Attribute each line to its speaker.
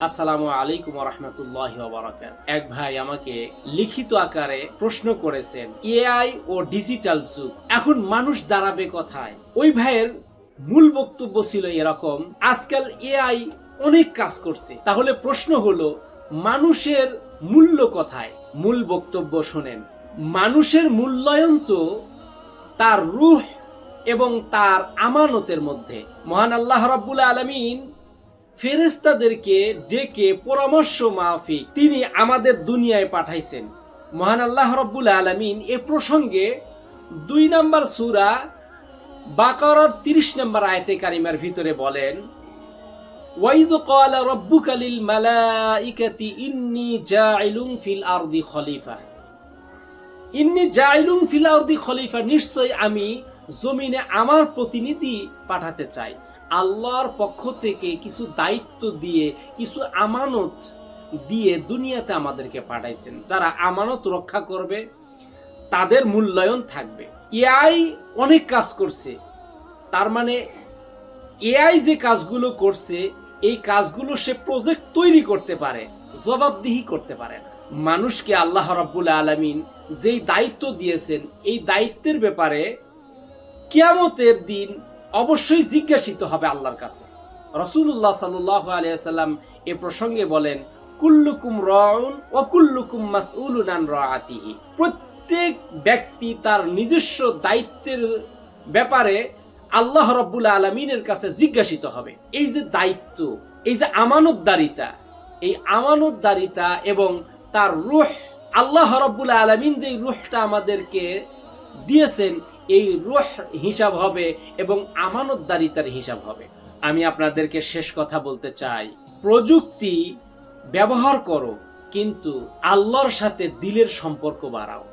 Speaker 1: আসসালামু আলাইকুম ওয়া রাহমাতুল্লাহি ওয়া বারাকাতুহু। এক ভাই আমাকে লিখিত আকারে প্রশ্ন করেছেন, এআই ও ডিজিটাল যুগ, এখন মানুষ দাঁড়াবে কোথায়? ওই ভাইয়ের মূল বক্তব্য ছিল এরকম, আজকাল এআই অনেক কাজ করছে, তাহলে প্রশ্ন হলো মানুষের মূল্য কোথায়? মূল বক্তব্য শোনেন। মানুষের মূল্যায়ন তো তার রূহ এবং তার আমানতের মধ্যে। মহান আল্লাহ রাব্বুল আলামিন ফেরেশতাদেরকে ডেকে পরামর্শ মাফিক তিনি আমাদের দুনিয়ায় পাঠাইছেন। মহান আল্লাহ রাব্বুল আলামিন এ প্রসঙ্গে ২ নম্বর সূরা বাকারার ৩০ নম্বর আয়াতে কারিমার ভিতরে বলেন, ওয়াইয ক্বালা রাব্বুকা লিল মালাইকাতি ইন্নী জাইলুন ফিল আরদি খলিফা। ইন্নী জাইলুন ফিল আরদি খলিফা, নিশ্চয় আমি জমিনে আমার প্রতিনিধি পাঠাতে চাই। আল্লাহর পক্ষ থেকে কিছু দায়িত্ব দিয়ে, কিছু আমানত দিয়ে দুনিয়াতে আমাদেরকে পাঠাইছেন। যারা আমানত রক্ষা করবে তাদের মূল্যায়ন থাকবে। এআই অনেক কাজ করছে, তার মানে এআই যে কাজগুলো করছে এই কাজগুলো সে প্রজেক্ট তৈরি করতে পারে, জবাবদিহি করতে পারে না। মানুষকে আল্লাহ রাব্বুল আলামিন যেই দায়িত্ব দিয়েছেন এই দায়িত্বের ব্যাপারে কিয়ামতের দিন অবশ্যই জিজ্ঞাসিত হবে আল্লাহর কাছে। রাসূলুল্লাহ সাল্লাল্লাহু আলাইহি ওয়াসাল্লাম এ প্রসঙ্গে বলেন, কুল্লুকুম রাউন ওয়া কুল্লুকুম মাসউলুন আন রাআতিহি। প্রত্যেক ব্যক্তি তার নিজস্ব দায়িত্বের ব্যাপারে আল্লাহ রাব্বুল আলামিনের কাছে জিজ্ঞাসিত হবে। এই যে দায়িত্ব, এই যে আমানতদারিতা, এই আমানতদারিতা এবং তার রূহ, আল্লাহ রাব্বুল আলামিন যে রূহটা আমাদেরকে দিয়েছেন এই রূহ হিসাব হবে এবং আমানতদারিতার হিসাব হবে। আমি আপনাদেরকে শেষ কথা বলতে চাই, প্রযুক্তি ব্যবহার করো কিন্তু আল্লাহর সাথে দিলের সম্পর্ক বাড়াও।